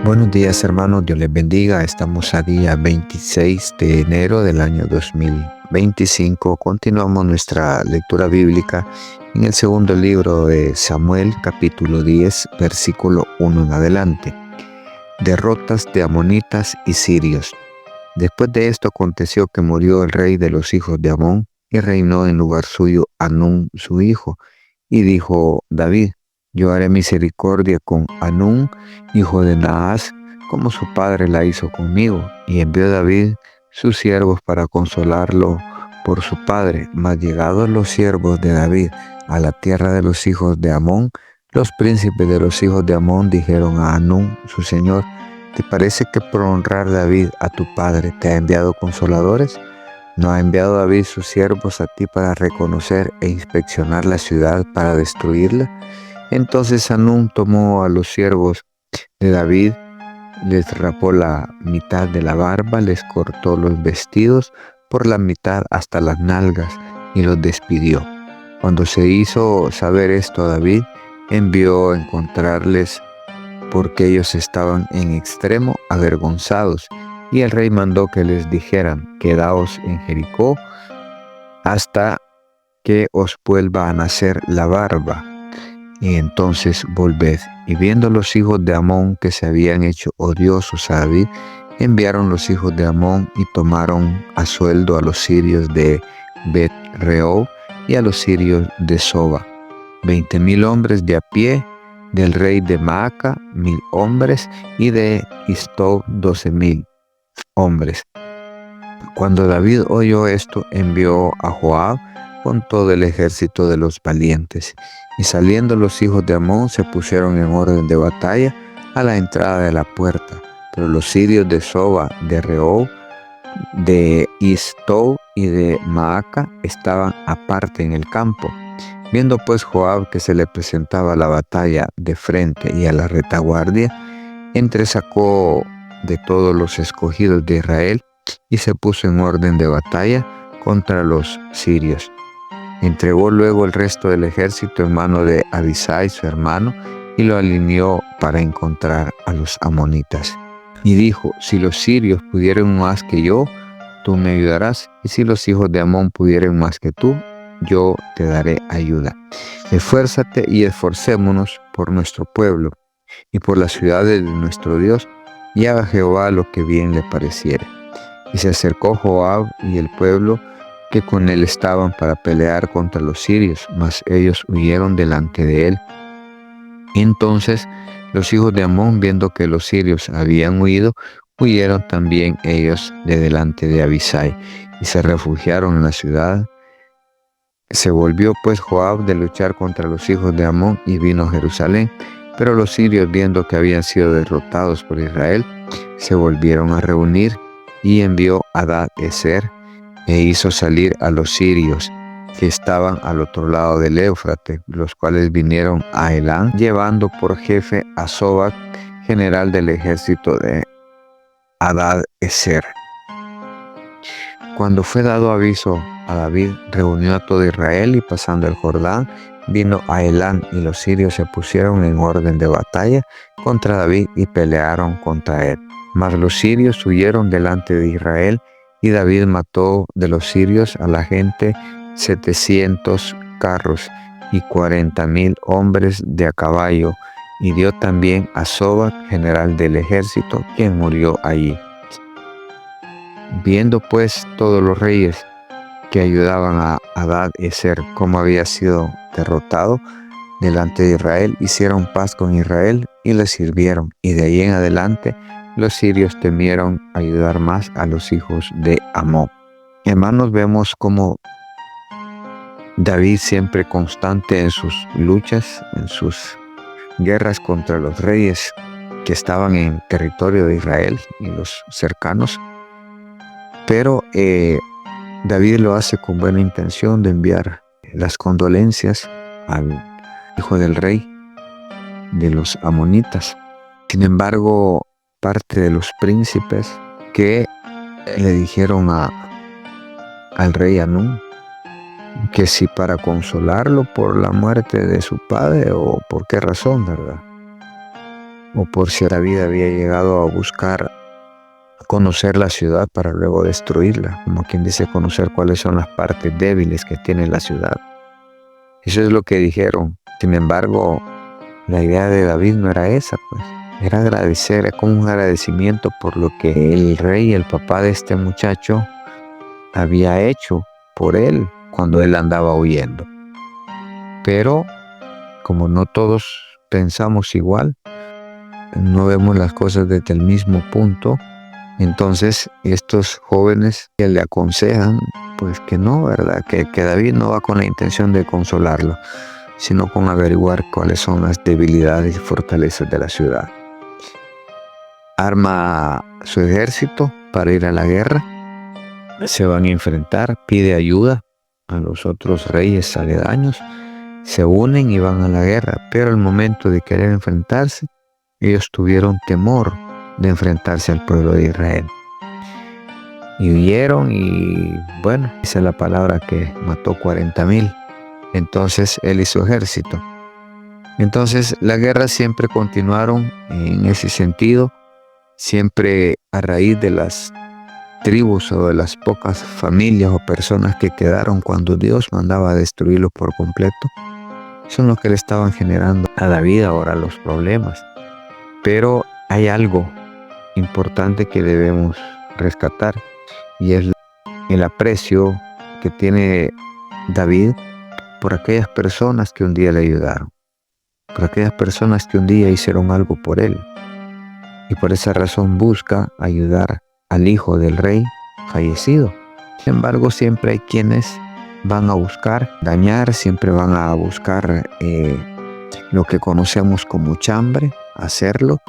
Buenos días hermanos, Dios les bendiga. Estamos a día 26 de enero del año 2025. Continuamos nuestra lectura bíblica en el segundo libro de Samuel, capítulo 10, versículo 1 en adelante. Derrotas de amonitas y sirios. Después de esto aconteció que murió el rey de los hijos de Amón y reinó en lugar suyo Hanún su hijo. Y dijo David: yo haré misericordia con Hanún, hijo de Naas, como su padre la hizo conmigo. Y envió David sus siervos para consolarlo por su padre. Mas llegados los siervos de David a la tierra de los hijos de Amón, los príncipes de los hijos de Amón dijeron a Hanún, su señor: ¿te parece que por honrar David a tu padre te ha enviado consoladores? ¿No ha enviado David sus siervos a ti para reconocer e inspeccionar la ciudad para destruirla? Entonces Hanún tomó a los siervos de David, les rapó la mitad de la barba, les cortó los vestidos por la mitad hasta las nalgas y los despidió. Cuando se hizo saber esto a David, envió a encontrarles porque ellos estaban en extremo avergonzados, y el rey mandó que les dijeran: quedaos en Jericó hasta que os vuelva a nacer la barba, y entonces volved. Y viendo los hijos de Amón que se habían hecho odiosos a David, enviaron los hijos de Amón y tomaron a sueldo a los sirios de Bet-rehob y a los sirios de Soba, 20,000 hombres de a pie, del rey de Maaca 1,000 hombres, y de Istob 12,000 hombres. Cuando David oyó esto, envió a Joab con todo el ejército de los valientes. Y saliendo los hijos de Amón se pusieron en orden de batalla a la entrada de la puerta. Pero los sirios de Soba, de Rehob, de Istob y de Maaca estaban aparte en el campo. Viendo pues Joab que se le presentaba la batalla de frente y a la retaguardia, entresacó de todos los escogidos de Israel y se puso en orden de batalla contra los sirios. Entregó luego el resto del ejército en mano de Abisai su hermano y lo alineó para encontrar a los amonitas. Y dijo: si los sirios pudieran más que yo, tú me ayudarás, y si los hijos de Amón pudieran más que tú, yo te daré ayuda. Esfuérzate y esforcémonos por nuestro pueblo y por las ciudades de nuestro Dios, y haga Jehová lo que bien le pareciere. Y se acercó Joab y el pueblo que con él estaban para pelear contra los sirios, mas ellos huyeron delante de él. Entonces los hijos de Amón, viendo que los sirios habían huido, huyeron también ellos de delante de Abisai, y se refugiaron en la ciudad. Se volvió pues Joab de luchar contra los hijos de Amón y vino a Jerusalén. Pero los sirios, viendo que habían sido derrotados por Israel, se volvieron a reunir, y envió Hadad-ezer e hizo salir a los sirios que estaban al otro lado del Éufrates, los cuales vinieron a Elán, llevando por jefe a Sobac, general del ejército de Hadad-ezer. Cuando fue dado aviso a David, reunió a todo Israel, y pasando el Jordán, vino a Elán, y los sirios se pusieron en orden de batalla contra David y pelearon contra él. Mas los sirios huyeron delante de Israel, y David mató de los sirios a la gente 700 carros y 40,000 hombres de a caballo, y dio también a Sobac, general del ejército, quien murió allí. Viendo pues todos los reyes que ayudaban a Hadad-ezer cómo había sido derrotado delante de Israel, hicieron paz con Israel y le sirvieron, y de ahí en adelante los sirios temieron ayudar más a los hijos de Amón. Hermanos, vemos cómo David, siempre constante en sus luchas, en sus guerras contra los reyes que estaban en territorio de Israel y los cercanos, pero David lo hace con buena intención de enviar las condolencias al hijo del rey de los amonitas. Sin embargo, parte de los príncipes que le dijeron al rey Hanún que si para consolarlo por la muerte de su padre o por qué razón, ¿verdad? o por si David había llegado a buscar conocer la ciudad para luego destruirla, como quien dice, conocer cuáles son las partes débiles que tiene la ciudad. Eso es lo que dijeron. Sin embargo, la idea de David no era esa, pues. Era agradecer, era como un agradecimiento por lo que el rey, el papá de este muchacho, había hecho por él cuando él andaba huyendo. Pero como no todos pensamos igual, no vemos las cosas desde el mismo punto, entonces estos jóvenes que le aconsejan pues que no, ¿verdad? Que David no va con la intención de consolarlo, sino con averiguar cuáles son las debilidades y fortalezas de la ciudad. Arma su ejército para ir a la guerra, se van a enfrentar, pide ayuda a los otros reyes aledaños, se unen y van a la guerra, pero al momento de querer enfrentarse, ellos tuvieron temor de enfrentarse al pueblo de Israel. Y huyeron y bueno, esa es la palabra que mató 40,000. Entonces él y su ejército. Entonces las guerras siempre continuaron en ese sentido, siempre a raíz de las tribus o de las pocas familias o personas que quedaron cuando Dios mandaba a destruirlo por completo, son los que le estaban generando a David ahora los problemas. Pero hay algo importante que debemos rescatar y es el aprecio que tiene David por aquellas personas que un día le ayudaron, por aquellas personas que un día hicieron algo por él, y por esa razón busca ayudar al hijo del rey fallecido. Sin embargo, siempre hay quienes van a buscar dañar, siempre van a buscar lo que conocemos como chambre, hacerlo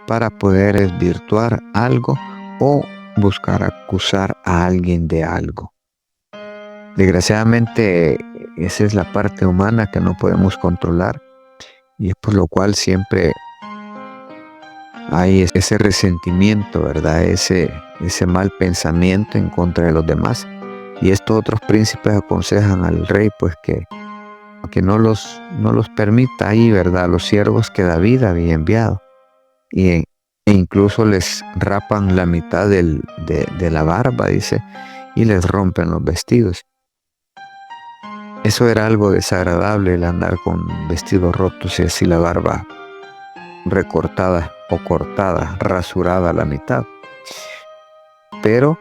para poder desvirtuar algo o buscar acusar a alguien de algo. Desgraciadamente, esa es la parte humana que no podemos controlar y es por lo cual siempre hay ese resentimiento, ¿verdad? Ese mal pensamiento en contra de los demás. Y estos otros príncipes aconsejan al rey pues que no los permita ahí, ¿verdad? Los siervos que David había enviado. E incluso les rapan la mitad de la barba, dice, y les rompen los vestidos. Eso era algo desagradable, el andar con vestidos rotos y así la barba recortada o cortada, rasurada a la mitad. Pero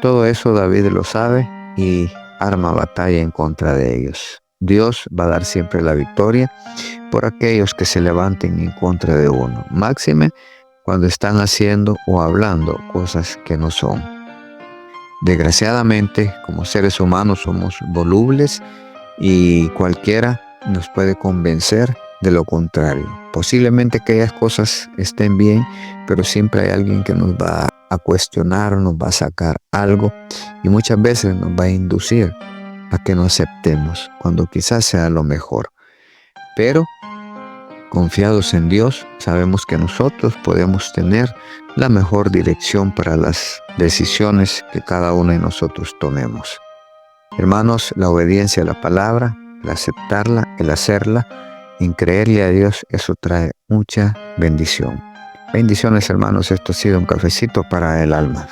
todo eso David lo sabe y arma batalla en contra de ellos. Dios va a dar siempre la victoria por aquellos que se levanten en contra de uno, máxime cuando están haciendo o hablando cosas que no son. Desgraciadamente, como seres humanos somos volubles y cualquiera nos puede convencer de lo contrario. Posiblemente aquellas cosas estén bien, pero siempre hay alguien que nos va a cuestionar, nos va a sacar algo y muchas veces nos va a inducir a que no aceptemos cuando quizás sea lo mejor. Pero confiados en Dios, sabemos que nosotros podemos tener la mejor dirección para las decisiones que cada uno de nosotros tomemos. Hermanos, la obediencia a la palabra, el aceptarla, el hacerla, en creerle a Dios, eso trae mucha bendición. Bendiciones, hermanos, esto ha sido un cafecito para el alma.